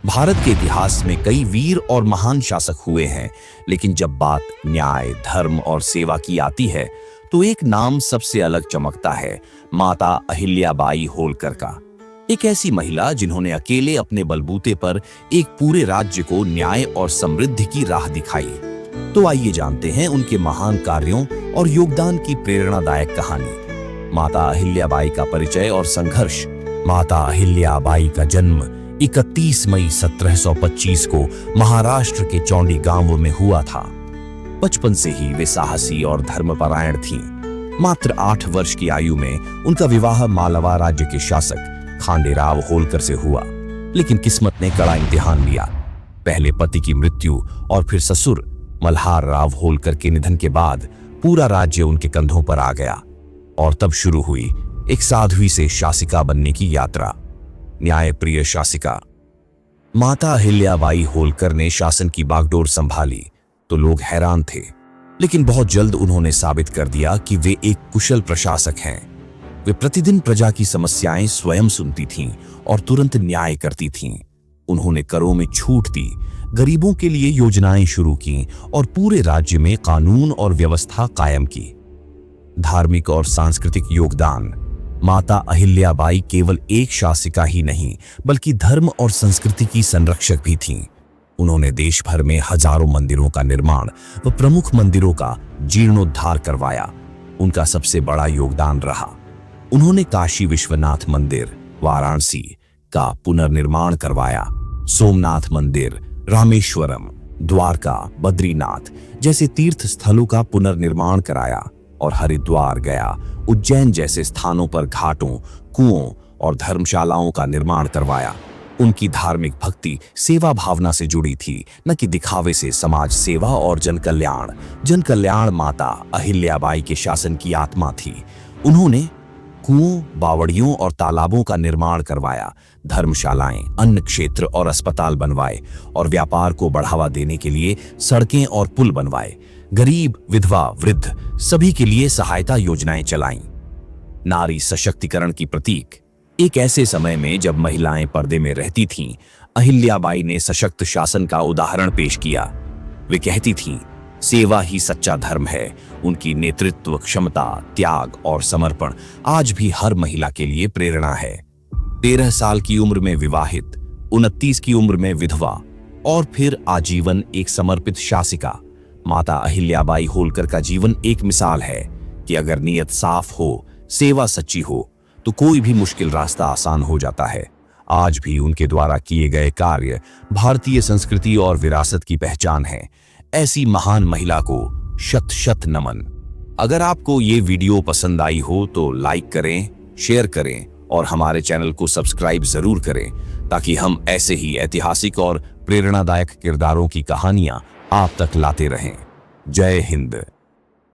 भारत के इतिहास में कई वीर और महान शासक हुए हैं, लेकिन जब बात न्याय, धर्म और सेवा की आती है तो एक नाम सबसे अलग चमकता है, माता अहिल्याबाई होलकर का। एक ऐसी महिला जिन्होंने अकेले अपने बलबूते पर एक पूरे राज्य को न्याय और समृद्धि की राह दिखाई। तो आइए जानते हैं उनके महान कार्यों और योगदान की प्रेरणादायक कहानी। माता अहिल्याबाई का परिचय और संघर्ष। माता अहिल्याबाई का जन्म 31 मई 1725 को महाराष्ट्र के चौंडी गांव में हुआ था। बचपन से ही वे साहसी और धर्मपरायण थीं। मात्र 8 वर्ष की आयु में उनका विवाह मालवा राज्य के शासक खांडेराव होलकर से हुआ, लेकिन किस्मत ने कड़ा इम्तिहान लिया। पहले पति की मृत्यु और फिर ससुर मल्हार राव होलकर के निधन के बाद पूरा राज्य उनके कंधों पर आ गया और तब शुरू हुई एक साध्वी से शासिका बनने की यात्रा। न्यायप्रिय शासिका। माता अहिल्याबाई होलकर ने शासन की बागडोर संभाली तो लोग हैरान थे, लेकिन बहुत जल्द उन्होंने साबित कर दिया कि वे एक कुशल प्रशासक हैं। वे प्रतिदिन प्रजा की समस्याएं स्वयं सुनती थीं और तुरंत न्याय करती थीं। उन्होंने करों में छूट दी, गरीबों के लिए योजनाएं शुरू की और पूरे राज्य में कानून और व्यवस्था कायम की। धार्मिक और सांस्कृतिक योगदान। माता अहिल्याबाई केवल एक शासिका ही नहीं, बल्कि धर्म और संस्कृति की संरक्षक भी थीं। उन्होंने देश भर में हजारों मंदिरों का निर्माण व प्रमुख मंदिरों का जीर्णोद्धार करवाया। उनका सबसे बड़ा योगदान रहा, उन्होंने काशी विश्वनाथ मंदिर, वाराणसी का पुनर्निर्माण करवाया। सोमनाथ मंदिर, रामेश्वरम, द्वारका, बद्रीनाथ जैसे तीर्थ स्थलों का पुनर्निर्माण कराया और हरिद्वार, गया, उज्जैन जैसे स्थानों पर घाटों, कुओं और धर्मशालाओं का निर्माण करवाया। उनकी धार्मिक भक्ति सेवा भावना से जुड़ी थी, न कि दिखावे से। समाज सेवा और जनकल्याण। जनकल्याण माता अहिल्याबाई के शासन की आत्मा थी। उन्होंने कुओं, बावड़ियों और तालाबों का निर्माण करवाया, धर्मशालाएं, अन्न क्षेत्र और अस्पताल बनवाए और व्यापार को बढ़ावा देने के लिए सड़कें और पुल बनवाए। गरीब, विधवा, वृद्ध सभी के लिए सहायता योजनाएं चलाईं। नारी सशक्तिकरण की प्रतीक। एक ऐसे समय में जब महिलाएं पर्दे में रहती थीं, अहिल्याबाई ने सशक्त शासन का उदाहरण पेश किया। वे कहती थीं, सेवा ही सच्चा धर्म है। उनकी नेतृत्व क्षमता, त्याग और समर्पण आज भी हर महिला के लिए प्रेरणा है। 13 साल की उम्र में विवाहित, 29 की उम्र में विधवा और फिर आजीवन एक समर्पित शासिका। माता अहिल्याबाई होलकर का जीवन एक मिसाल है कि अगर नीयत साफ हो, सेवा सच्ची हो, तो कोई भी मुश्किल रास्ता आसान हो जाता है। आज भी उनके द्वारा किए गए कार्य भारतीय संस्कृति और विरासत की पहचान है। ऐसी महान महिला को शत शत नमन। अगर आपको ये वीडियो पसंद आई हो तो लाइक करें, शेयर करें और हमारे चैनल को सब्सक्राइब जरूर करें, ताकि हम ऐसे ही ऐतिहासिक और प्रेरणादायक किरदारों की कहानियां आप तक लाते रहें। जय हिंद।